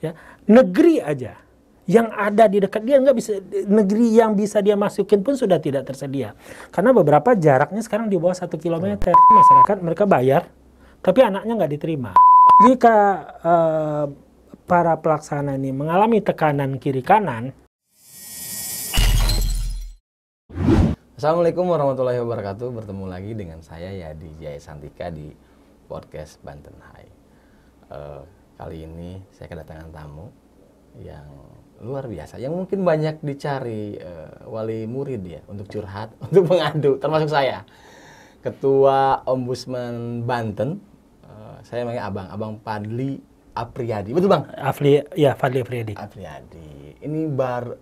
Ya, negeri aja yang ada di dekat dia nggak bisa, negeri yang bisa dia masukin pun sudah tidak tersedia. Karena beberapa jaraknya sekarang di bawah 1 kilometer. Masyarakat mereka bayar, tapi anaknya nggak diterima. Jika para pelaksana ini mengalami tekanan kiri kanan. Assalamualaikum warahmatullahi wabarakatuh. Bertemu lagi dengan saya Yadi Jaya Santika di podcast Banten High. Kali ini saya kedatangan tamu yang luar biasa, yang mungkin banyak dicari wali murid ya untuk curhat, untuk mengadu, termasuk saya, Ketua Ombudsman Banten. Saya namanya Abang Fadli Apriyadi, betul Bang? Fadli Apriyadi. Ini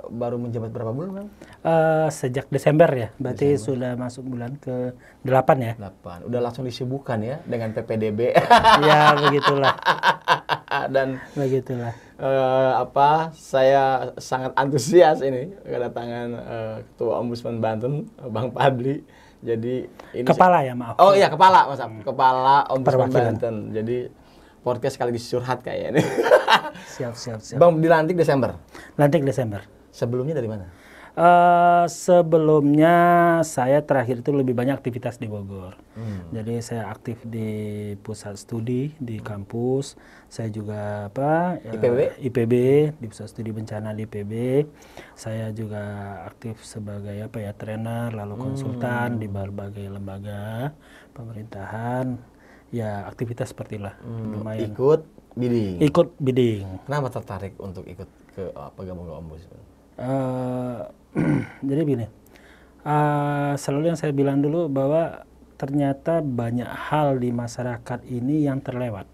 baru menjabat berapa bulan Bang? Sejak Desember ya, berarti sudah masuk bulan ke-8 ya. 8. Udah langsung disibukkan ya dengan PPDB. Ya begitulah. Dan begitulah. Saya sangat antusias ini kedatangan Ketua Ombudsman Banten, Bang Fadli. Jadi ini kepala ya, maaf. Oh iya, kepala, Mas. Kepala Ombudsman Perwakilan Banten. Jadi podcast sekaligus curhat kayaknya. Siap. Bang dilantik Desember. Lantik Desember. Sebelumnya dari mana? Sebelumnya saya terakhir itu lebih banyak aktivitas di Bogor. Jadi saya aktif di pusat studi di kampus. Saya juga IPB di pusat studi bencana di IPB. Saya juga aktif sebagai trainer lalu konsultan di berbagai lembaga pemerintahan. Ya aktivitas seperti itulah. Lumayan. Ikut bidding. Kenapa tertarik untuk ikut ke gabung ke Ombudsman? Jadi begini, selalu yang saya bilang dulu bahwa ternyata banyak hal di masyarakat ini yang terlewat.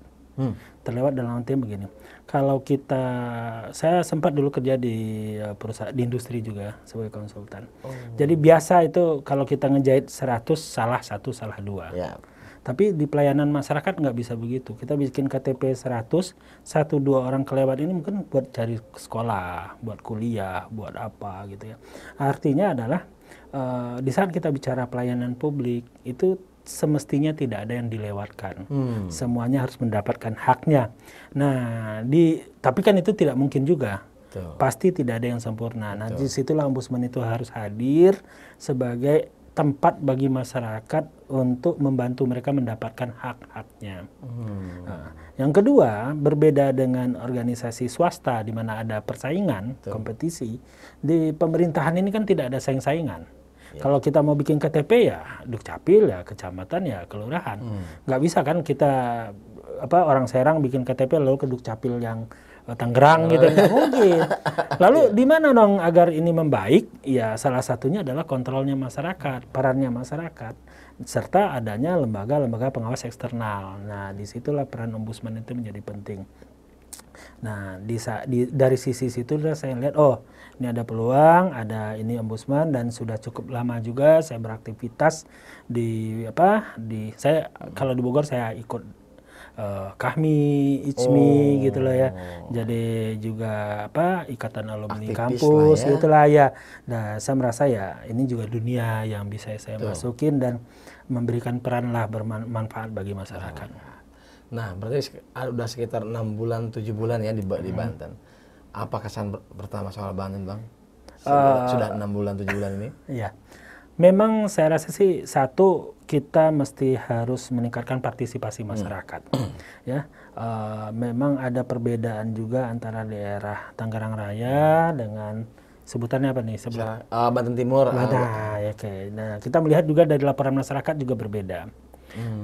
Terlewat dalam artian begini, kalau saya sempat dulu kerja di perusahaan, di industri juga sebagai konsultan. Jadi biasa itu kalau kita ngejahit 100, salah 1, salah 2. Ya. Tapi di pelayanan masyarakat nggak bisa begitu. Kita bikin KTP 100, 1-2 orang kelewat ini mungkin buat cari sekolah, buat kuliah, buat apa gitu ya. Artinya adalah di saat kita bicara pelayanan publik itu semestinya tidak ada yang dilewatkan. Semuanya harus mendapatkan haknya. Nah, tapi kan itu tidak mungkin juga. Betul. Pasti tidak ada yang sempurna. Betul. Nah, disitulah ombudsman itu harus hadir sebagai tempat bagi masyarakat untuk membantu mereka mendapatkan hak-haknya. Nah, yang kedua, berbeda dengan organisasi swasta di mana ada persaingan, kompetisi, di pemerintahan ini kan tidak ada saing-saingan. Kalau kita mau bikin KTP ya Dukcapil, ya kecamatan, ya kelurahan. Nggak bisa kan kita orang Serang bikin KTP lalu ke Dukcapil yang Tangerang gitu, nggak mungkin. Lalu di mana dong agar ini membaik? Ya salah satunya adalah kontrolnya masyarakat, perannya masyarakat, serta adanya lembaga-lembaga pengawas eksternal. Nah disitulah peran ombudsman itu menjadi penting. Nah dari sisi situ saya lihat, ini ada peluang, ada ini ombudsman, dan sudah cukup lama juga saya beraktivitas saya kalau di Bogor saya ikut Kahmi, ICMI gitu loh ya. Jadi juga ikatan alumni aktivis kampus ya. Gitulah ya. Nah, saya merasa ya ini juga dunia yang bisa saya masukin dan memberikan peran lah bermanfaat bagi masyarakat. Nah, berarti udah sekitar 6 bulan 7 bulan ya di Banten. Apa kesan pertama soal Banten, Bang? Sudah 6 bulan 7 bulan ini? Iya. Memang saya rasa sih satu, kita mesti harus meningkatkan partisipasi masyarakat. Ya, memang ada perbedaan juga antara daerah Tangerang Raya dengan sebutannya apa nih? Banten Timur. Nah, kita melihat juga dari laporan masyarakat juga berbeda.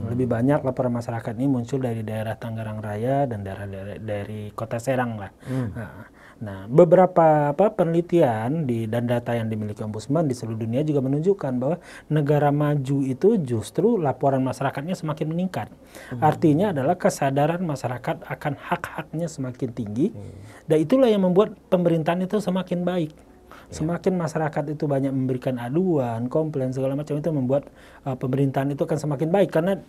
Lebih banyak laporan masyarakat ini muncul dari daerah Tangerang Raya dan dari Kota Serang lah. Nah, beberapa penelitian dan data yang dimiliki ombudsman di seluruh dunia juga menunjukkan bahwa negara maju itu justru laporan masyarakatnya semakin meningkat. Artinya adalah kesadaran masyarakat akan hak-haknya semakin tinggi, dan itulah yang membuat pemerintahan itu semakin baik. Semakin masyarakat itu banyak memberikan aduan, komplain segala macam, itu membuat pemerintahan itu akan semakin baik, karena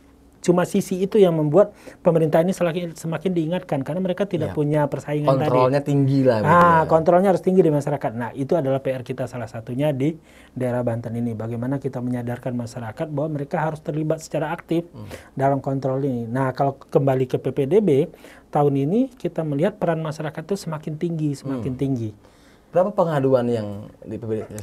Cuma sisi itu yang membuat pemerintah ini semakin diingatkan karena mereka tidak punya persaingan tadi. Kontrolnya tinggi lah. Gitu ya. Kontrolnya harus tinggi di masyarakat. Nah, itu adalah PR kita salah satunya di daerah Banten ini. Bagaimana kita menyadarkan masyarakat bahwa mereka harus terlibat secara aktif dalam kontrol ini. Nah, kalau kembali ke PPDB, tahun ini kita melihat peran masyarakat itu semakin tinggi. Berapa pengaduan yang di PPDB?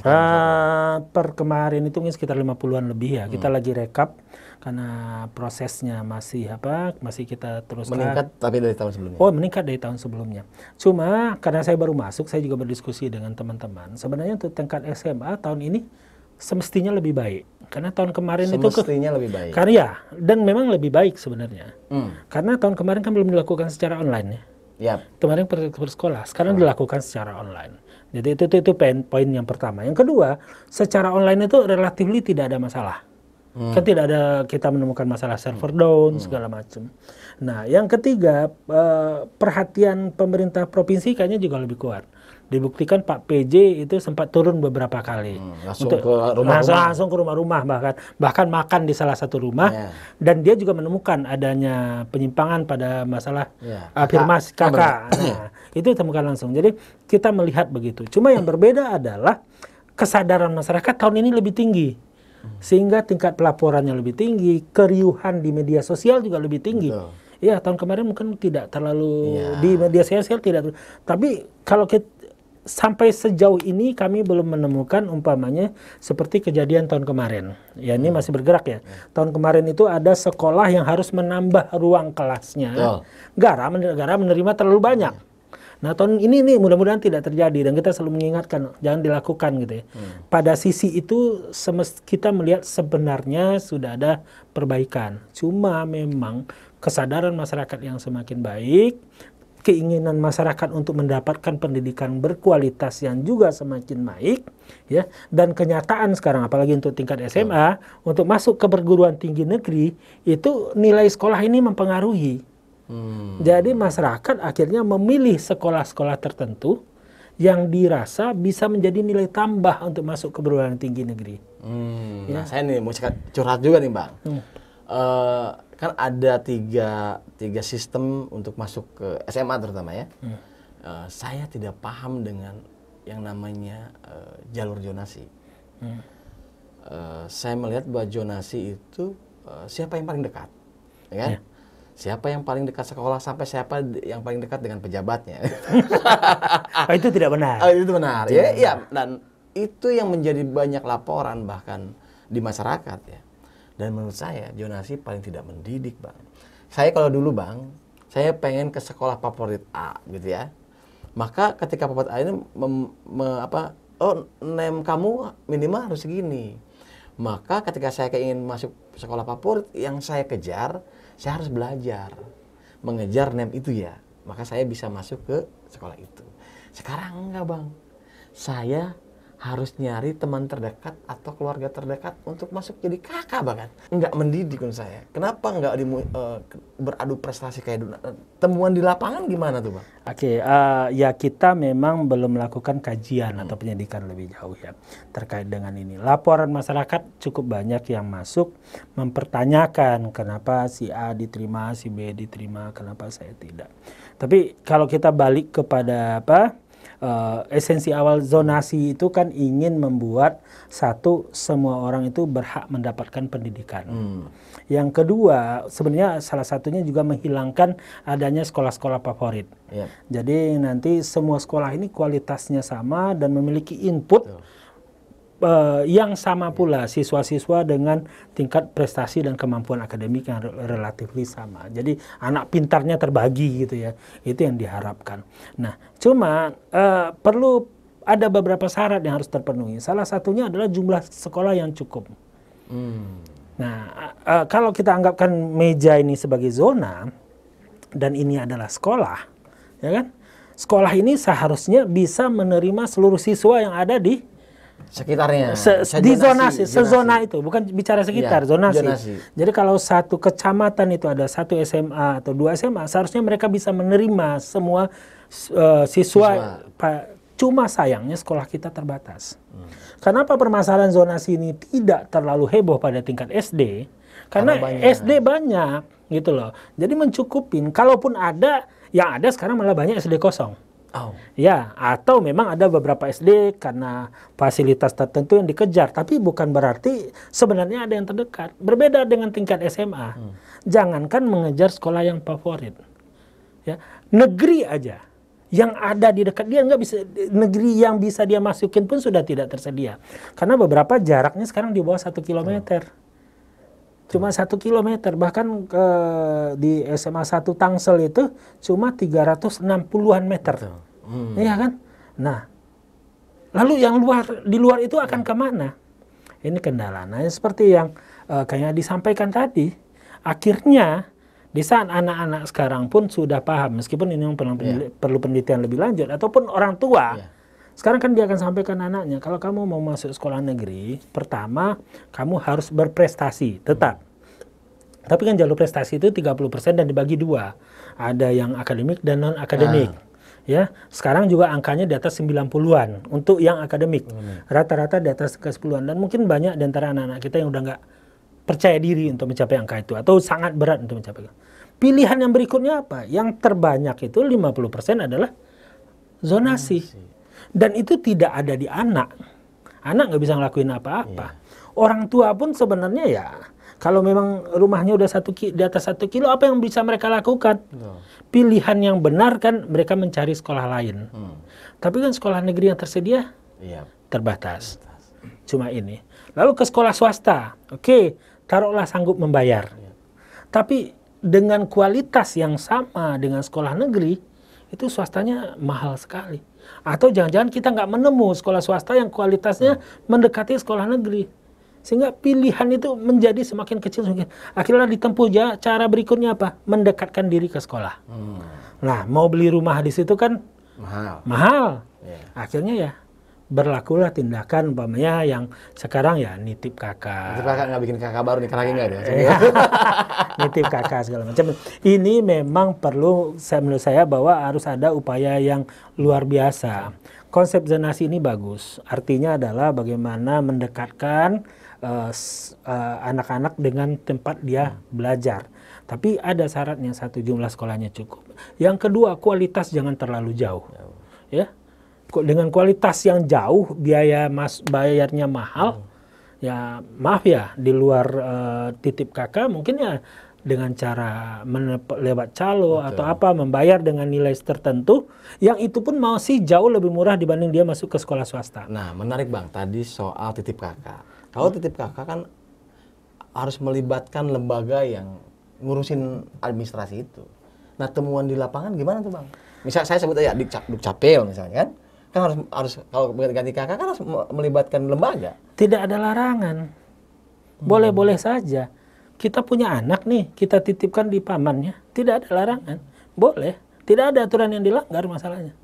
Per kemarin itu sekitar 50-an lebih ya. Kita lagi rekap karena prosesnya masih kita teruskan. Meningkat tapi dari tahun sebelumnya? Oh, meningkat dari tahun sebelumnya. Cuma karena saya baru masuk, saya juga berdiskusi dengan teman-teman. Sebenarnya untuk tingkat SMA tahun ini semestinya lebih baik. Karena tahun kemarin semestinya lebih baik. Karya dan memang lebih baik sebenarnya. Karena tahun kemarin kan belum dilakukan secara online ya. Kemarin per sekolah, sekarang dilakukan secara online. Jadi itu poin yang pertama. Yang kedua, secara online itu relatifly tidak ada masalah. Kan tidak ada kita menemukan masalah server down segala macam. Nah, yang ketiga, perhatian pemerintah provinsi kayaknya juga lebih kuat. Dibuktikan Pak PJ itu sempat turun beberapa kali. Langsung ke rumah-rumah bahkan makan di salah satu rumah dan dia juga menemukan adanya penyimpangan pada masalah afirmasi kakak. Nah, itu ditemukan langsung. Jadi kita melihat begitu. Cuma yang berbeda adalah kesadaran masyarakat tahun ini lebih tinggi. Sehingga tingkat pelaporannya lebih tinggi, keriuhan di media sosial juga lebih tinggi. Ya, tahun kemarin mungkin tidak terlalu di media sosial tidak. Tapi kalau sampai sejauh ini kami belum menemukan umpamanya seperti kejadian tahun kemarin. Ya, ini masih bergerak ya. Tahun kemarin itu ada sekolah yang harus menambah ruang kelasnya. Negara menerima terlalu banyak. Nah, tahun ini mudah-mudahan tidak terjadi dan kita selalu mengingatkan jangan dilakukan gitu ya. Pada sisi itu kita melihat sebenarnya sudah ada perbaikan. Cuma memang kesadaran masyarakat yang semakin baik, keinginan masyarakat untuk mendapatkan pendidikan berkualitas yang juga semakin baik ya, dan kenyataan sekarang apalagi untuk tingkat SMA untuk masuk ke perguruan tinggi negeri itu nilai sekolah ini mempengaruhi. Jadi masyarakat akhirnya memilih sekolah-sekolah tertentu yang dirasa bisa menjadi nilai tambah untuk masuk ke perguruan tinggi negeri. Nah, saya nih mau curhat juga nih, Bang. Kan ada tiga sistem untuk masuk ke SMA terutama ya. Saya tidak paham dengan yang namanya jalur zonasi. Saya melihat bahwa zonasi itu siapa yang paling dekat, ya kan? Siapa yang paling dekat sekolah sampai siapa yang paling dekat dengan pejabatnya. Itu tidak benar. Itu benar. Ya, dan itu yang menjadi banyak laporan bahkan di masyarakat ya. Dan menurut saya zonasi paling tidak mendidik, Bang. Saya kalau dulu, Bang, saya pengen ke sekolah favorit A gitu ya. Maka ketika favorit A ini nem kamu minimal harus segini. Maka ketika saya ingin masuk sekolah favorit yang saya kejar, saya harus belajar mengejar nem itu ya. Maka saya bisa masuk ke sekolah itu. Sekarang enggak, Bang. Saya harus nyari teman terdekat atau keluarga terdekat untuk masuk jadi kakak bahkan. Enggak mendidik menurut saya. Kenapa enggak beradu prestasi kayak dulu? Temuan di lapangan gimana tuh, Bang? Ya kita memang belum melakukan kajian atau penyidikan lebih jauh ya terkait dengan ini. Laporan masyarakat cukup banyak yang masuk mempertanyakan kenapa si A diterima, si B diterima, kenapa saya tidak. Tapi kalau kita balik kepada esensi awal zonasi itu kan ingin membuat semua orang itu berhak mendapatkan pendidikan. Yang kedua sebenarnya salah satunya juga menghilangkan adanya sekolah-sekolah favorit. Jadi nanti semua sekolah ini kualitasnya sama dan memiliki input yang sama pula siswa-siswa dengan tingkat prestasi dan kemampuan akademik yang relatif sama. Jadi anak pintarnya terbagi gitu ya. Itu yang diharapkan. Nah, cuma perlu ada beberapa syarat yang harus terpenuhi. Salah satunya adalah jumlah sekolah yang cukup. Nah, kalau kita anggapkan meja ini sebagai zona dan ini adalah sekolah, ya kan? Sekolah ini seharusnya bisa menerima seluruh siswa yang ada di sekitarnya. Di zonasi, sezona itu, bukan bicara sekitar, zonasi. Jadi kalau satu kecamatan itu ada satu SMA atau 2 SMA, seharusnya mereka bisa menerima semua siswa. Cuma sayangnya sekolah kita terbatas. Kenapa permasalahan zonasi ini tidak terlalu heboh pada tingkat SD? Karena banyak. SD banyak gitu loh. Jadi mencukupin. Kalaupun ada, yang ada sekarang malah banyak SD kosong. Oh. Ya, atau memang ada beberapa SD karena fasilitas tertentu yang dikejar, tapi bukan berarti sebenarnya ada yang terdekat. Berbeda dengan tingkat SMA. Jangankan mengejar sekolah yang favorit. Ya, negeri aja yang ada di dekat dia nggak bisa, negeri yang bisa dia masukin pun sudah tidak tersedia. Karena beberapa jaraknya sekarang di bawah 1 kilometer. Cuma 1 kilometer, bahkan di SMA 1 Tangsel itu cuma 360-an meter. Iya kan? Nah, lalu yang di luar itu akan kemana? Ini kendala. Nah, seperti yang kayaknya disampaikan tadi, akhirnya di saat anak-anak sekarang pun sudah paham, meskipun ini perlu penelitian lebih lanjut, ataupun orang tua, sekarang kan dia akan sampaikan anaknya, kalau kamu mau masuk sekolah negeri, pertama kamu harus berprestasi, tetap. Tapi kan jalur prestasi itu 30% dan dibagi dua. Ada yang akademik dan non-akademik. Ya, sekarang juga angkanya di atas 90-an untuk yang akademik. Rata-rata di atas ke 10-an. Dan mungkin banyak di antara anak-anak kita yang udah nggak percaya diri untuk mencapai angka itu. Atau sangat berat untuk mencapai. Pilihan yang berikutnya apa? Yang terbanyak itu 50% adalah zonasi. Dan itu tidak ada di anak. Anak nggak bisa ngelakuin apa-apa. Orang tua pun sebenarnya ya, kalau memang rumahnya udah di atas 1 kilo, apa yang bisa mereka lakukan? Pilihan yang benar kan mereka mencari sekolah lain. Tapi kan sekolah negeri yang tersedia terbatas. Cuma ini. Lalu ke sekolah swasta. Oke, taruhlah sanggup membayar. Tapi dengan kualitas yang sama dengan sekolah negeri, itu swastanya mahal sekali. Atau jangan-jangan kita nggak menemu sekolah swasta yang kualitasnya mendekati sekolah negeri. Sehingga pilihan itu menjadi semakin kecil semakin. Akhirnya ditempuh cara berikutnya apa? Mendekatkan diri ke sekolah. Nah, mau beli rumah di situ kan mahal. Akhirnya ya berlakulah tindakan umpamanya yang sekarang ya nitip kakak. Nitip kakak nggak bikin kakak baru, nikah lagi nggak ada? Nitip kakak segala macam. Ini memang perlu, menurut saya bahwa harus ada upaya yang luar biasa. Konsep zonasi ini bagus. Artinya adalah bagaimana mendekatkan anak-anak dengan tempat dia belajar. Tapi ada syaratnya, satu, jumlah sekolahnya cukup. Yang kedua, kualitas jangan terlalu jauh. Ya, dengan kualitas yang jauh, bayarnya mahal. Ya maaf ya, di luar titip kakak mungkin ya dengan cara lewat calo atau apa, membayar dengan nilai tertentu, yang itu pun masih jauh lebih murah dibanding dia masuk ke sekolah swasta. Nah, menarik Bang, tadi soal titip kakak. Kalau titip kakak kan harus melibatkan lembaga yang ngurusin administrasi itu. Nah, temuan di lapangan gimana tuh Bang? Misal saya sebut aja Dukcapil misalnya kan harus kalau ganti kakak kan harus melibatkan lembaga. Tidak ada larangan. Boleh-boleh saja. Kita punya anak nih, kita titipkan di pamannya. Tidak ada larangan. Boleh. Tidak ada aturan yang dilanggar masalahnya.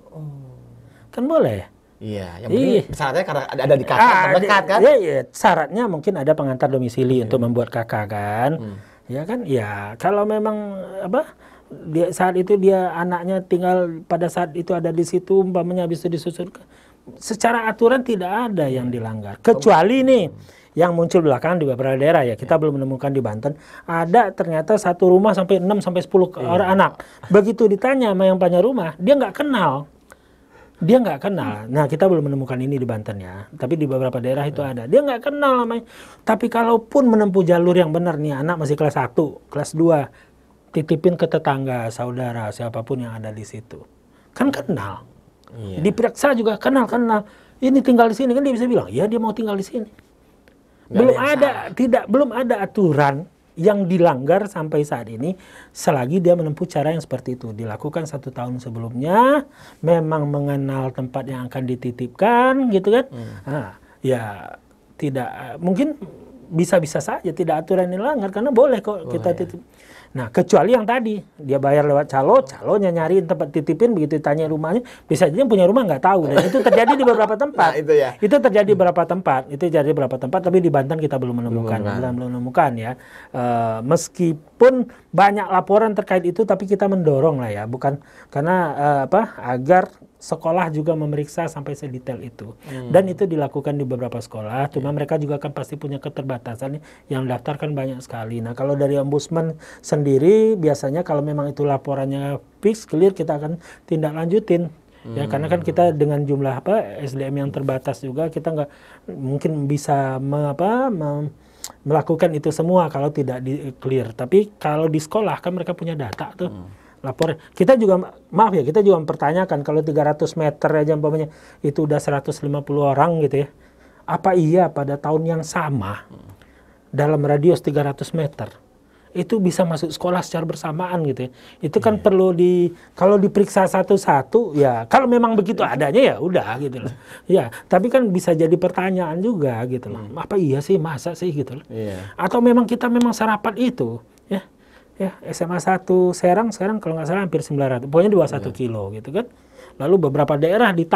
Kan boleh. Iya, yang penting syaratnya karena ada di kakak terdekat kan? Iya, syaratnya mungkin ada pengantar domisili untuk membuat kakak kan. Ya kan? Ya, kalau memang saat itu dia anaknya tinggal pada saat itu ada di situ, umpamanya habis itu disusun. Secara aturan tidak ada yang dilanggar. Kecuali nih yang muncul belakangan di beberapa daerah ya, kita belum menemukan di Banten, ada ternyata satu rumah sampai 6 sampai 10 orang anak. Begitu ditanya sama yang punya rumah, dia nggak kenal. Dia nggak kenal. Nah, kita belum menemukan ini di Banten ya, tapi di beberapa daerah itu ada. Dia nggak kenal namanya. Tapi kalaupun menempuh jalur yang benar nih, anak masih kelas 1, kelas 2, titipin ke tetangga, saudara, siapapun yang ada di situ. Kan kenal. Diperiksa juga kenal. Ini tinggal di sini kan dia bisa bilang, ya dia mau tinggal di sini. Belum ada aturan yang dilanggar sampai saat ini selagi dia menempuh cara yang seperti itu. Dilakukan 1 tahun sebelumnya, memang mengenal tempat yang akan dititipkan gitu kan. Ya tidak, mungkin bisa-bisa saja tidak aturan yang dilanggar karena boleh kok kita titip. Nah, kecuali yang tadi dia bayar lewat calonya nyariin tempat titipin, begitu ditanya rumahnya, bisa jadi yang punya rumah nggak tahu, dan itu terjadi di beberapa tempat. Nah, itu terjadi di beberapa tempat, tapi di Banten kita belum menemukan ya. Meskipun banyak laporan terkait itu, tapi kita mendorong lah ya, bukan karena agar sekolah juga memeriksa sampai sedetail itu. Dan itu dilakukan di beberapa sekolah, cuma mereka juga kan pasti punya keterbatasan, yang daftar kan banyak sekali. Nah, kalau dari Ombudsman sendiri, biasanya kalau memang itu laporannya fix, clear, kita akan tindak lanjutin. Ya, karena kan kita dengan jumlah SDM yang terbatas juga, kita nggak mungkin bisa melakukan itu semua kalau tidak di clear. Tapi kalau di sekolah kan mereka punya data tuh. Lapor. Kita juga, maaf ya, kita juga mempertanyakan kalau 300 meter aja umpamanya itu udah 150 orang gitu ya. Apa iya pada tahun yang sama dalam radius 300 meter itu bisa masuk sekolah secara bersamaan gitu ya. Itu kan perlu kalau diperiksa satu-satu ya, kalau memang begitu adanya ya udah gitu loh. Ya, tapi kan bisa jadi pertanyaan juga gitu loh. Apa iya sih, masa sih gitu loh. Atau memang kita memang sarapan itu ya. Ya, SMA 1 Serang sekarang kalau nggak salah hampir 900, pokoknya 21 kilo gitu kan. Lalu beberapa daerah di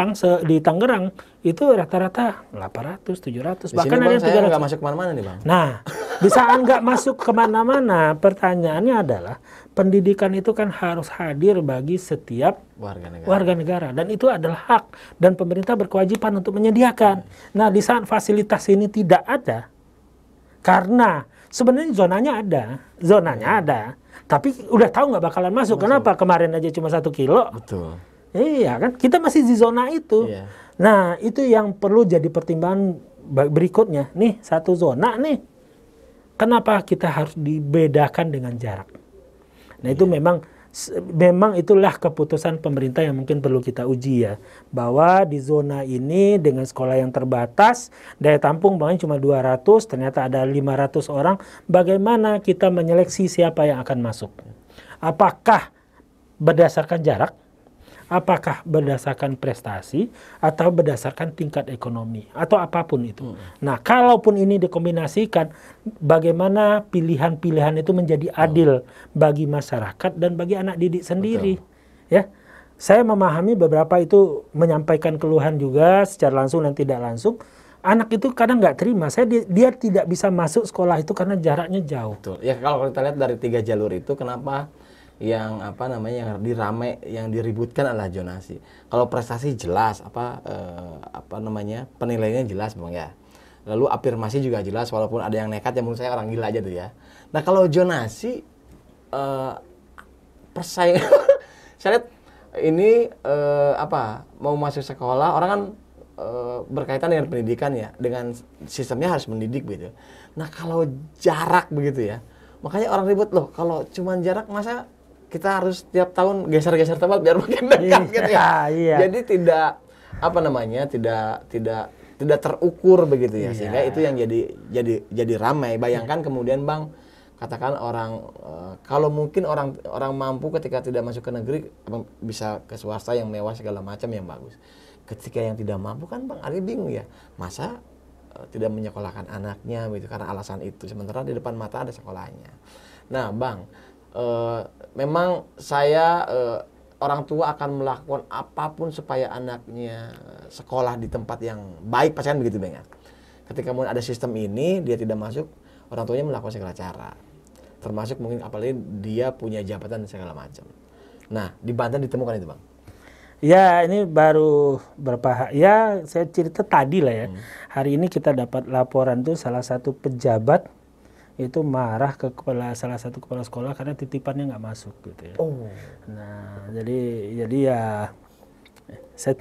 Tangerang itu rata-rata 800, 700, Di bahkan sini, ada Bang, yang saya 300. nggak masuk kemana-mana nih, Bang. Nah, di saat nggak masuk kemana-mana, pertanyaannya adalah pendidikan itu kan harus hadir bagi setiap warga negara. Dan itu adalah hak. Dan pemerintah berkewajiban untuk menyediakan. Nah, di saat fasilitas ini tidak ada, karena sebenarnya zonanya ada, tapi udah tahu nggak bakalan masuk. Kenapa? Kemarin aja cuma 1 kilo. Betul. Iya kan, kita masih di zona itu. Nah, itu yang perlu jadi pertimbangan berikutnya. Nih, satu zona nih, kenapa kita harus dibedakan dengan jarak? Nah, itu memang itulah keputusan pemerintah yang mungkin perlu kita uji ya. Bahwa di zona ini dengan sekolah yang terbatas, daya tampung banyak cuma 200, ternyata ada 500 orang. Bagaimana kita menyeleksi siapa yang akan masuk? Apakah berdasarkan jarak? Apakah berdasarkan prestasi? Atau berdasarkan tingkat ekonomi? Atau apapun itu. Nah, kalaupun ini dikombinasikan, bagaimana pilihan-pilihan itu menjadi adil bagi masyarakat dan bagi anak didik sendiri. Ya, saya memahami beberapa itu menyampaikan keluhan juga secara langsung dan tidak langsung. Anak itu kadang nggak terima, dia tidak bisa masuk sekolah itu karena jaraknya jauh. Betul. Ya, kalau kita lihat dari 3 jalur itu, kenapa yang yang diributkan adalah zonasi. Kalau prestasi jelas, penilaiannya jelas, Bang ya. Lalu afirmasi juga jelas, walaupun ada yang nekat, yang menurut saya orang gila aja tuh ya. Nah, kalau zonasi persaingan saya lihat ini mau masuk sekolah, orang kan berkaitan dengan pendidikan ya, dengan sistemnya harus mendidik gitu. Nah, kalau jarak begitu ya, makanya orang ribut loh, kalau cuma jarak masa kita harus tiap tahun geser-geser tempat biar makin dekat gitu ya. Jadi tidak tidak terukur begitu ya, sehingga itu yang jadi ramai. Bayangkan kemudian, Bang, katakan orang kalau mungkin orang mampu ketika tidak masuk ke negeri bisa ke swasta yang mewah segala macam yang bagus. Ketika yang tidak mampu kan, Bang Ari bingung ya, masa tidak menyekolahkan anaknya gitu karena alasan itu, sementara di depan mata ada sekolahnya. Nah, Bang, memang saya orang tua akan melakukan apapun supaya anaknya sekolah di tempat yang baik, pastikan begitu, Bang ya. Ketika mau ada sistem ini dia tidak masuk, orang tuanya melakukan segala cara, termasuk mungkin apalagi dia punya jabatan dan segala macam. Nah, di Banten ditemukan itu, Bang. Ya, ini baru ya saya cerita tadi lah ya. Hari ini kita dapat laporan tuh salah satu pejabat itu marah ke salah satu kepala sekolah karena titipannya nggak masuk gitu ya. Nah, jadi ya saya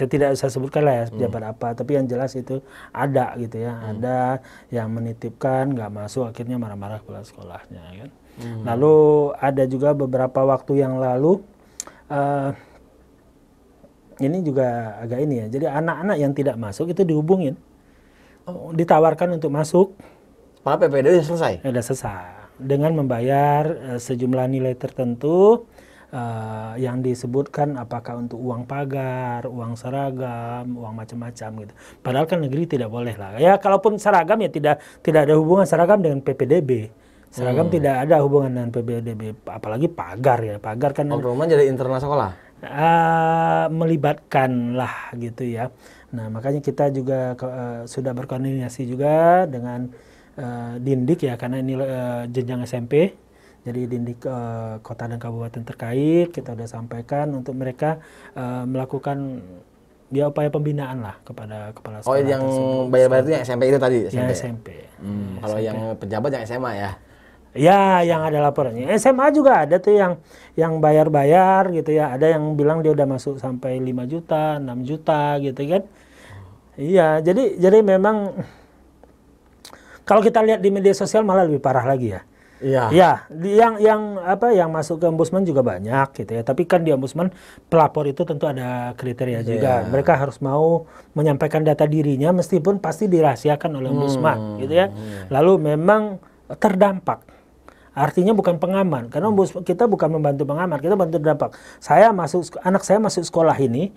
tidak usah sebutkan lah ya pejabat apa, tapi yang jelas itu ada gitu ya, ada yang menitipkan nggak masuk, akhirnya marah-marah kepala sekolahnya kan. Lalu ada juga beberapa waktu yang lalu ini juga agak ini ya, jadi anak-anak yang tidak masuk itu dihubungin, ditawarkan untuk masuk. Padahal PPDB sudah selesai? Sudah selesai. Dengan membayar sejumlah nilai tertentu yang disebutkan apakah untuk uang pagar, uang seragam, uang macam-macam gitu. Padahal kan negeri tidak boleh lah. Ya kalaupun seragam ya tidak ada hubungan seragam dengan PPDB. Seragam tidak ada hubungan dengan PPDB, apalagi pagar ya. Pagar kan rumah jadi internal sekolah? Melibatkan lah gitu ya. Nah, makanya kita juga sudah berkoordinasi juga dengan Dindik ya, karena ini jenjang SMP. Jadi di kota dan kabupaten terkait kita udah sampaikan untuk mereka melakukan ya upaya pembinaan lah kepada kepala sekolah. Oh, yang bayar-bayar itu yang SMP itu tadi? Ya, SMP. Kalau yang pejabat yang SMA ya? Ya, yang ada laporannya. SMA juga ada tuh yang bayar-bayar gitu ya. Ada yang bilang dia udah masuk sampai 5 juta, 6 juta gitu kan. Iya, jadi memang kalau kita lihat di media sosial malah lebih parah lagi ya. Iya. Ya, yang masuk ke ombudsman juga banyak gitu ya. Tapi kan di ombudsman pelapor itu tentu ada kriteria juga. Mereka harus mau menyampaikan data dirinya meskipun pasti dirahasiakan oleh ombudsman gitu ya. Lalu memang terdampak. Artinya bukan pengaman, karena kita bukan membantu pengaman, kita bantu terdampak. Anak saya masuk sekolah ini,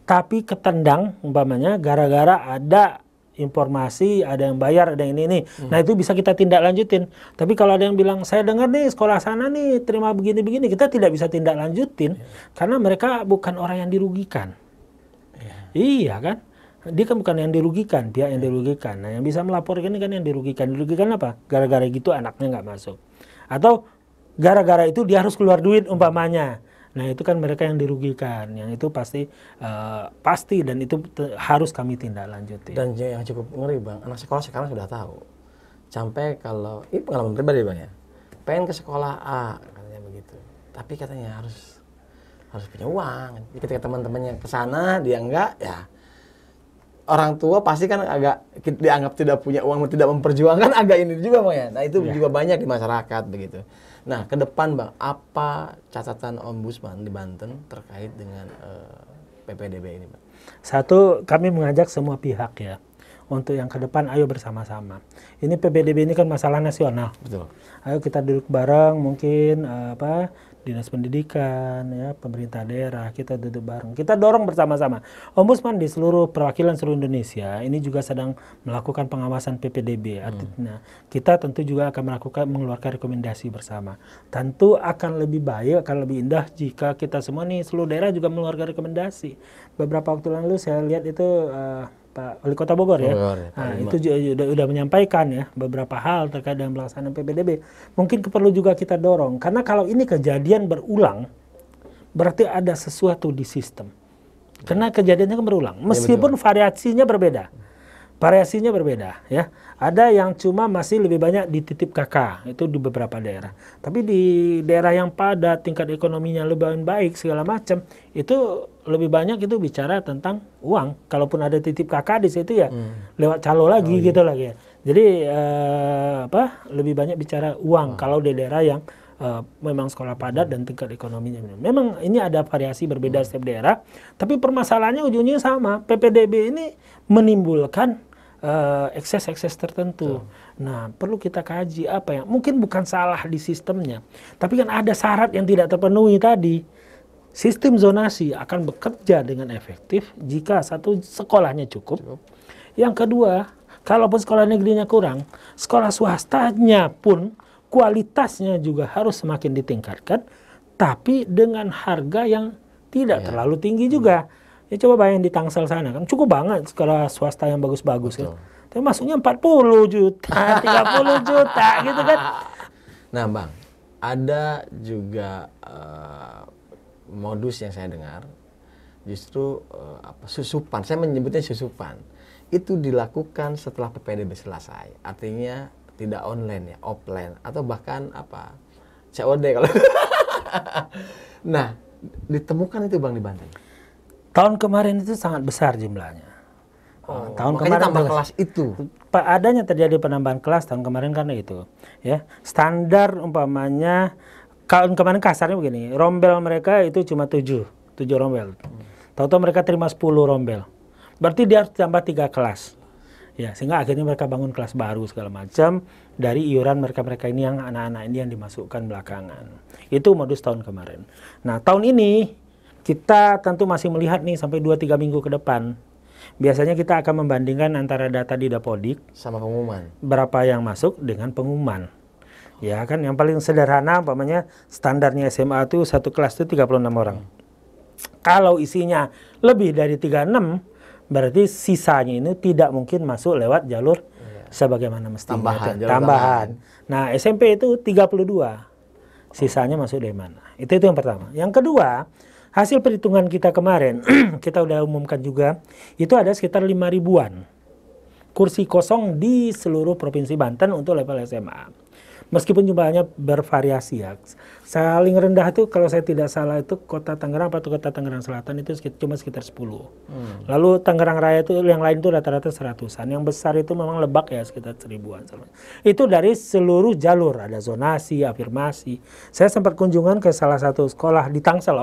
tapi ketendang umpamanya gara-gara ada informasi, ada yang bayar, ada yang ini. Nah itu bisa kita tindak lanjutin. Tapi kalau ada yang bilang, saya dengar nih sekolah sana nih terima begini-begini, kita tidak bisa tindak lanjutin. Karena mereka bukan orang yang dirugikan. Iya kan? Dia kan bukan yang dirugikan, pihak yang dirugikan. Nah yang bisa melaporkan ini kan yang dirugikan. Dirugikan apa? Gara-gara gitu anaknya nggak masuk. Atau gara-gara itu dia harus keluar duit umpamanya. Nah itu kan mereka yang dirugikan, yang itu pasti dan itu harus kami tindak lanjuti. Dan yang cukup ngeri Bang, anak sekolah sekarang sudah tahu. Sampai kalau, ini pengalaman pribadi Bang ya, pengen ke sekolah A katanya begitu, tapi katanya harus punya uang. Jadi ketika teman-temannya ke sana dia enggak, ya orang tua pasti kan agak dianggap tidak punya uang, tidak memperjuangkan, agak ini juga Bang ya. Nah itu juga banyak di masyarakat begitu. Nah, ke depan Bang, apa catatan ombudsman di Banten terkait dengan PPDB ini Bang? Satu, kami mengajak semua pihak ya, untuk yang ke depan ayo bersama-sama. Ini PPDB ini kan masalah nasional. Betul. Ayo kita duduk bareng, mungkin Dinas Pendidikan, ya, pemerintah daerah, kita duduk bareng. Kita dorong bersama-sama. Ombudsman di seluruh perwakilan seluruh Indonesia ini juga sedang melakukan pengawasan PPDB. Artinya kita tentu juga akan mengeluarkan rekomendasi bersama. Tentu akan lebih baik, akan lebih indah jika kita semua nih seluruh daerah juga mengeluarkan rekomendasi. Beberapa waktu lalu saya lihat itu Pak Wali Kota Bogor ya. Nah, itu sudah menyampaikan ya beberapa hal terkait dengan pelaksanaan PPDB. Mungkin perlu juga kita dorong karena kalau ini kejadian berulang berarti ada sesuatu di sistem. Karena kejadiannya kan berulang meskipun variasinya berbeda. Variasinya berbeda ya. Ada yang cuma masih lebih banyak di titip KK itu di beberapa daerah. Tapi di daerah yang padat tingkat ekonominya lebih baik segala macam itu lebih banyak itu bicara tentang uang. Kalaupun ada titip KK di situ ya lewat calo lagi gitu lagi ya. Jadi lebih banyak bicara uang kalau di daerah yang memang sekolah padat dan tingkat ekonominya. Memang ini ada variasi berbeda setiap daerah, tapi permasalahannya ujungnya sama. PPDB ini menimbulkan ekses-ekses tertentu. Nah, perlu kita kaji apa yang mungkin bukan salah di sistemnya, tapi kan ada syarat yang tidak terpenuhi tadi. Sistem zonasi akan bekerja dengan efektif jika satu sekolahnya cukup. Yang kedua, kalaupun sekolah negerinya kurang, sekolah swastanya pun kualitasnya juga harus semakin ditingkatkan, tapi dengan harga yang tidak terlalu tinggi juga. Ya coba bayangin di Tangsel sana kan cukup banget sekolah swasta yang bagus-bagus kan. Tapi masuknya 40 juta, 30 juta gitu kan. Nah Bang, ada juga modus yang saya dengar justru susupan. Saya menyebutnya susupan. Itu dilakukan setelah PPDB selesai. Artinya tidak online ya, offline atau bahkan COD kalau. Nah, ditemukan itu Bang di Banten. Tahun kemarin itu sangat besar jumlahnya. Tahun kemarin tambah kelas itu. Adanya terjadi penambahan kelas tahun kemarin karena itu. Ya, standar umpamanya tahun kemarin kasarnya begini, rombel mereka itu cuma 7 rombel. Tahu-tahu mereka terima 10 rombel. Berarti dia harus tambah 3 kelas. Ya, sehingga akhirnya mereka bangun kelas baru segala macam dari iuran mereka-mereka ini yang anak-anak ini yang dimasukkan belakangan. Itu modus tahun kemarin. Nah, tahun ini kita tentu masih melihat nih sampai 2-3 minggu ke depan. Biasanya kita akan membandingkan antara data di Dapodik sama pengumuman. Berapa yang masuk dengan pengumuman. Ya kan yang paling sederhana umpamanya standarnya SMA itu satu kelas itu 36 orang. Kalau isinya lebih dari 36 berarti sisanya ini tidak mungkin masuk lewat jalur sebagaimana mestinya. Tambahan. Nah, SMP itu 32. sisanya masuk dari mana. Itu yang pertama. Yang kedua, hasil perhitungan kita kemarin, kita udah umumkan juga, itu ada sekitar 5 ribuan kursi kosong di seluruh Provinsi Banten untuk level SMA. Meskipun jumlahnya bervariasi ya. Saling rendah itu kalau saya tidak salah itu Kota Tangerang atau Kota Tangerang Selatan itu cuma sekitar 10. Lalu Tangerang Raya itu yang lain itu rata-rata 100-an. Yang besar itu memang Lebak ya sekitar 1000-an. Itu dari seluruh jalur, ada zonasi, afirmasi. Saya sempat kunjungan ke salah satu sekolah di Tangsel,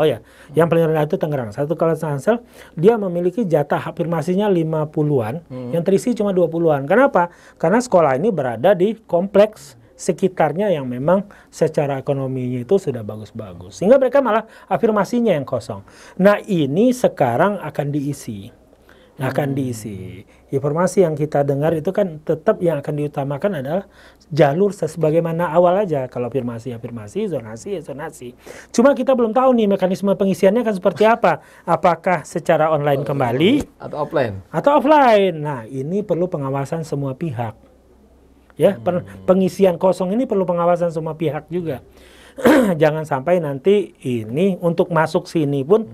yang paling rendah itu Tangerang. Satu sekolah Tangsel, dia memiliki jatah afirmasinya 50-an, yang terisi cuma 20-an. Kenapa? Karena sekolah ini berada di kompleks sekitarnya yang memang secara ekonominya itu sudah bagus-bagus. Sehingga mereka malah afirmasinya yang kosong. Nah ini sekarang akan diisi. Informasi yang kita dengar itu kan tetap yang akan diutamakan adalah jalur sebagaimana awal aja. Kalau afirmasi, zonasi. Cuma kita belum tahu nih mekanisme pengisiannya akan seperti apa. Apakah secara online kembali atau offline. Nah ini perlu pengawasan semua pihak. Ya, pengisian kosong ini perlu pengawasan semua pihak juga. Jangan sampai nanti ini untuk masuk sini pun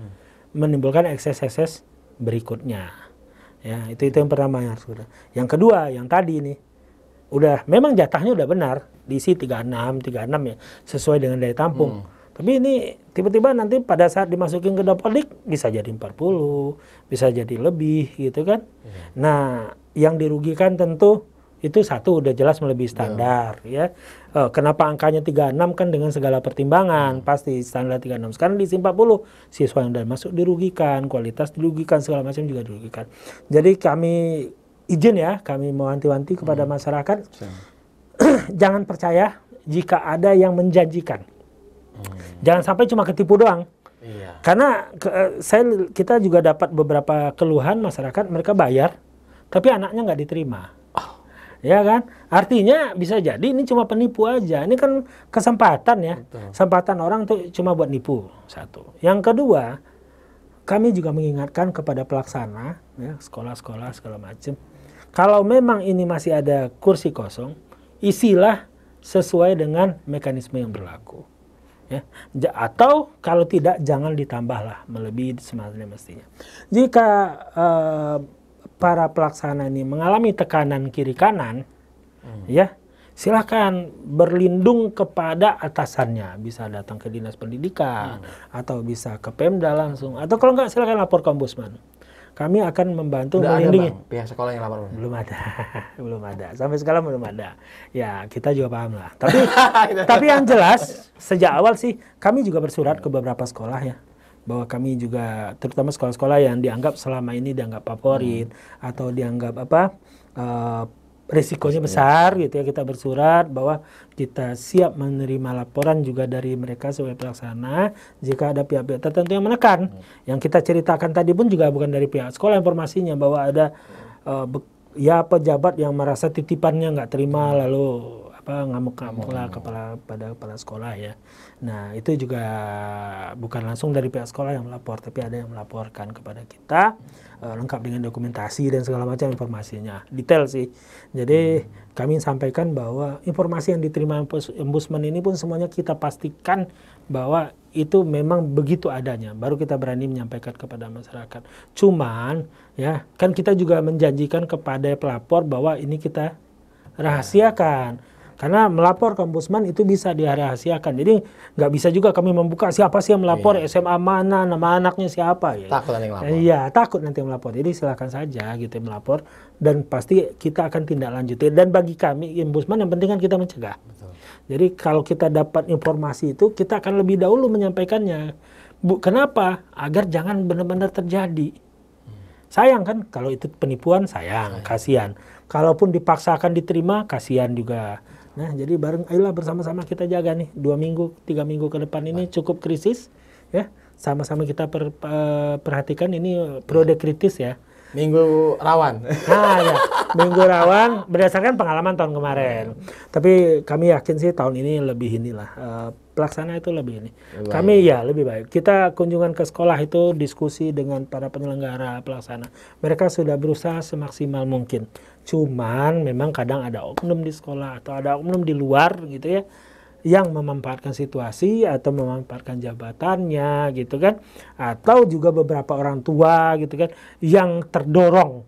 menimbulkan ekses-ekses berikutnya. Ya, itu yang pertama yang sudah. Yang kedua, yang tadi ini udah memang jatahnya udah benar, diisi 36 ya, sesuai dengan daya tampung. Tapi ini tiba-tiba nanti pada saat dimasukin ke Dapodik bisa jadi 40, bisa jadi lebih gitu kan. Nah, yang dirugikan tentu itu satu udah jelas melebihi standar ya. Kenapa angkanya 36 kan dengan segala pertimbangan pasti standar 36. Sekarang diisi 40, siswa yang udah masuk dirugikan, kualitas dirugikan, segala macam juga dirugikan. Jadi kami izin ya, kami mewanti-wanti kepada masyarakat jangan percaya jika ada yang menjanjikan. Jangan sampai cuma ketipu doang. Karena kita juga dapat beberapa keluhan masyarakat, mereka bayar tapi anaknya nggak diterima. Ya kan? Artinya bisa jadi ini cuma penipu aja. Ini kan kesempatan ya. Kesempatan orang tuh cuma buat nipu. Satu. Yang kedua, kami juga mengingatkan kepada pelaksana, ya, sekolah-sekolah segala macam. Kalau memang ini masih ada kursi kosong, isilah sesuai dengan mekanisme yang berlaku. Ya. Atau kalau tidak jangan ditambahlah melebihi semestinya mestinya. Jika para pelaksana ini mengalami tekanan kiri kanan, ya silakan berlindung kepada atasannya. Bisa datang ke dinas pendidikan atau bisa ke Pemda langsung. Atau kalau enggak silakan lapor ke Ombudsman. Kami akan membantu melindungi. Pihak sekolah yang lapor? Belum ada. Sampai sekarang belum ada. Ya kita juga paham lah. Tapi yang jelas sejak awal sih kami juga bersurat ke beberapa sekolah ya. Bahwa kami juga terutama sekolah-sekolah yang dianggap selama ini dianggap favorit atau dianggap risikonya besar gitu ya, kita bersurat bahwa kita siap menerima laporan juga dari mereka sebagai pelaksana jika ada pihak-pihak tertentu yang menekan. Yang kita ceritakan tadi pun juga bukan dari pihak sekolah informasinya bahwa ada pejabat yang merasa titipannya nggak terima lalu ngamuk-ngamuk lah pada kepala sekolah ya. Nah itu juga bukan langsung dari pihak sekolah yang melapor, tapi ada yang melaporkan kepada kita lengkap dengan dokumentasi dan segala macam informasinya, detail sih. Jadi kami sampaikan bahwa informasi yang diterima Ombudsman ini pun semuanya kita pastikan bahwa itu memang begitu adanya, baru kita berani menyampaikan kepada masyarakat. Cuman ya kan kita juga menjanjikan kepada pelapor bahwa ini kita rahasiakan. Karena melapor ke Ombudsman itu bisa dirahasiakan. Jadi nggak bisa juga kami membuka siapa sih yang melapor, SMA mana, nama anaknya siapa. Ya. Takut nanti melapor. Iya, takut nanti melapor. Jadi silakan saja gitu melapor. Dan pasti kita akan tindak lanjuti. Dan bagi kami, Ombudsman yang penting kan kita mencegah. Betul. Jadi kalau kita dapat informasi itu, kita akan lebih dahulu menyampaikannya. Kenapa? Agar jangan benar-benar terjadi. Sayang kan, kalau itu penipuan sayang, kasihan. Kalaupun dipaksakan diterima, kasihan juga. Nah, jadi ayolah bersama-sama kita jaga nih 2 minggu, 3 minggu ke depan ini cukup krisis, ya. Sama-sama kita perhatikan ini periode kritis ya. Minggu rawan. Nah, ya. Minggu rawan berdasarkan pengalaman tahun kemarin. Tapi kami yakin sih tahun ini lebih pelaksana itu lebih ini. Kami ya lebih baik. Kita kunjungan ke sekolah itu diskusi dengan para penyelenggara pelaksana. Mereka sudah berusaha semaksimal mungkin. Cuman memang kadang ada oknum di sekolah atau ada oknum di luar gitu ya. yang memanfaatkan situasi atau memanfaatkan jabatannya gitu kan, atau juga beberapa orang tua gitu kan yang terdorong.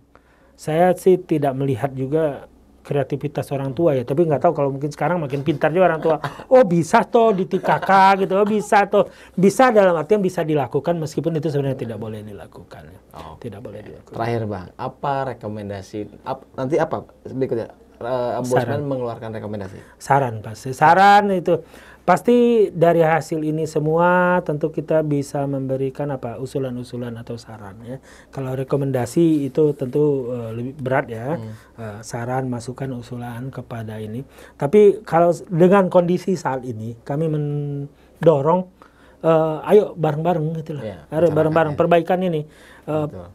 Saya sih tidak melihat juga kreativitas orang tua ya, tapi nggak tahu kalau mungkin sekarang makin pintar juga orang tua. Oh bisa toh di TKK gitu, oh bisa toh, bisa dalam artian bisa dilakukan meskipun itu sebenarnya tidak boleh dilakukan. Tidak boleh dilakukan. Terakhir Bang, apa rekomendasi, nanti apa berikutnya? Ombudsman mengeluarkan rekomendasi. Saran pasti. Saran itu pasti dari hasil ini semua tentu kita bisa memberikan apa usulan-usulan atau saran ya. Kalau rekomendasi itu tentu lebih berat ya. Saran, masukan, usulan kepada ini. Tapi kalau dengan kondisi saat ini kami mendorong ayo bareng-bareng gitu lah. Ayo bareng-bareng perbaikan ini.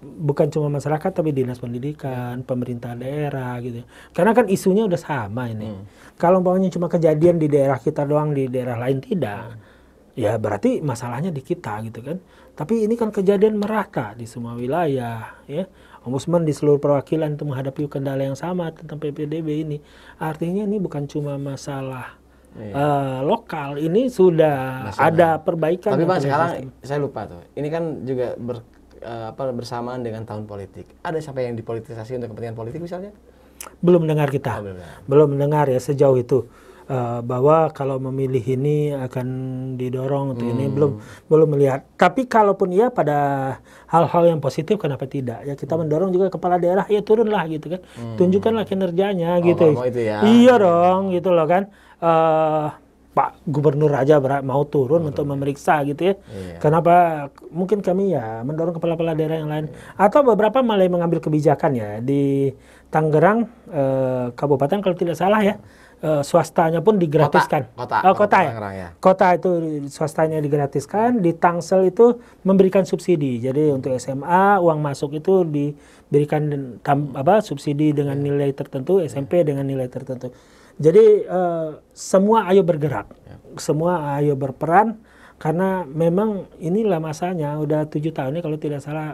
Bukan cuma masyarakat tapi dinas pendidikan, pemerintah daerah gitu. Karena kan isunya udah sama ini. Kalau umpamanya cuma kejadian di daerah kita doang, di daerah lain tidak. Ya berarti masalahnya di kita gitu kan. Tapi ini kan kejadian merata di semua wilayah ya. Ombudsman di seluruh perwakilan itu menghadapi kendala yang sama tentang PPDB ini. Artinya ini bukan cuma masalah lokal, ini sudah nasional. Ada perbaikan. Tapi Bang sekarang saya lupa tuh. Ini kan juga bersamaan dengan tahun politik. Ada siapa yang dipolitisasi untuk kepentingan politik misalnya? Belum mendengar kita. Belum mendengar ya sejauh itu. Bahwa kalau memilih ini akan didorong untuk ini belum melihat. Tapi kalaupun iya pada hal-hal yang positif kenapa tidak? Ya kita mendorong juga kepala daerah ya turunlah gitu kan. Tunjukkanlah kinerjanya gitu. Itu ya. Iya dong gitu loh kan. Pak Gubernur aja mau turun untuk memeriksa gitu ya. Kenapa mungkin kami ya mendorong kepala-kepala daerah yang lain atau beberapa malah mengambil kebijakan ya di Tangerang kabupaten kalau tidak salah ya. Swastanya pun digratiskan. Kota ya. Kota itu swastanya digratiskan, di Tangsel itu memberikan subsidi. Jadi untuk SMA uang masuk itu diberikan subsidi dengan nilai tertentu, SMP dengan nilai tertentu. Jadi semua ayo bergerak, semua ayo berperan karena memang inilah masanya udah 7 tahun ini kalau tidak salah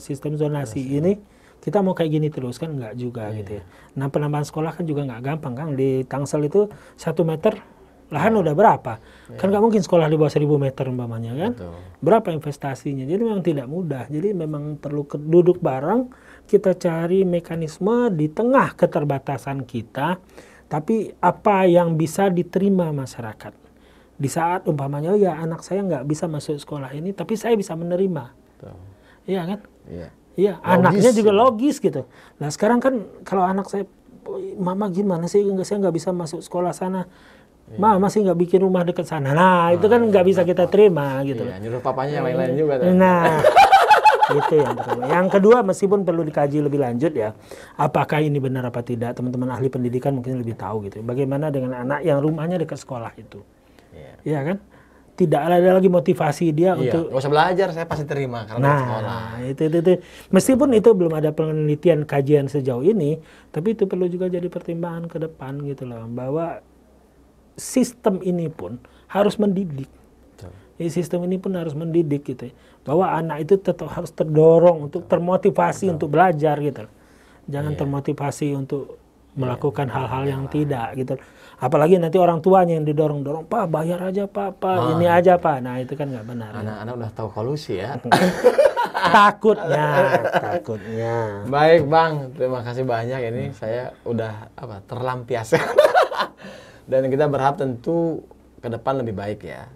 sistem zonasi ini. Kita mau kayak gini terus kan enggak juga gitu ya. Nah penambahan sekolah kan juga nggak gampang kan. Di Tangsel itu 1 meter lahan udah berapa? Kan nggak mungkin sekolah di bawah 1000 meter umpamanya kan. Berapa investasinya? Jadi memang tidak mudah. Jadi memang perlu duduk bareng, kita cari mekanisme di tengah keterbatasan kita. Tapi apa yang bisa diterima masyarakat. Di saat umpamanya ya anak saya nggak bisa masuk sekolah ini, tapi saya bisa menerima. Iya kan? Iya, anaknya juga logis gitu. Nah sekarang kan kalau anak saya, mama gimana sih, saya nggak bisa masuk sekolah sana. Mama masih nggak bikin rumah dekat sana. Nah itu kan nggak bisa kita terima gitu. Nyuruh papanya yang lain-lain juga. Nah itu yang pertama. Yang kedua meskipun perlu dikaji lebih lanjut ya. Apakah ini benar apa tidak, teman-teman ahli pendidikan mungkin lebih tahu gitu. Bagaimana dengan anak yang rumahnya dekat sekolah itu. Iya kan? Tidak ada lagi motivasi dia untuk nggak usah belajar, saya pasti terima karena sekolah. Itu. Meskipun itu belum ada penelitian kajian sejauh ini, tapi itu perlu juga jadi pertimbangan ke depan gitu loh, bahwa sistem ini pun harus mendidik. Sistem ini pun harus mendidik gitu ya, bahwa anak itu tetap harus terdorong untuk termotivasi untuk belajar gitu. Jangan termotivasi untuk melakukan hal-hal yang tidak gitu. Apalagi nanti orang tuanya yang didorong-dorong, Pak bayar aja Pak, ini aja Pak. Nah itu kan nggak benar. Anak-anak udah tahu kolusi ya. Takutnya. Baik Bang, terima kasih banyak. Ini saya udah terlampiaskan. Dan kita berharap tentu ke depan lebih baik ya.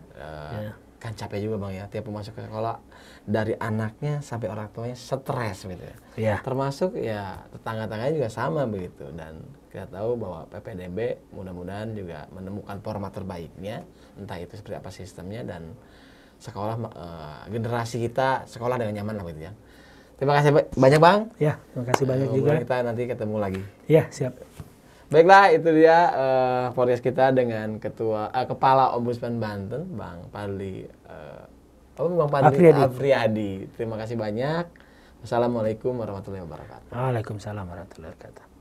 Kan capek juga Bang ya, tiap masuk ke sekolah dari anaknya sampai orang tuanya stres gitu ya. Termasuk ya tetangga-tangganya juga sama begitu. Dan kita tahu bahwa PPDB mudah-mudahan juga menemukan format terbaiknya, entah itu seperti apa sistemnya, dan sekolah generasi kita sekolah dengan nyaman lah gitu ya. Terima kasih banyak Bang. Ya, terima kasih banyak juga. Kita nanti ketemu lagi. Ya, siap. Baiklah, itu dia podcast kita dengan Kepala Ombudsman Banten, Bang Fadli Afriyadi. Terima kasih banyak. Wassalamualaikum warahmatullahi wabarakatuh. Waalaikumsalam warahmatullahi wabarakatuh.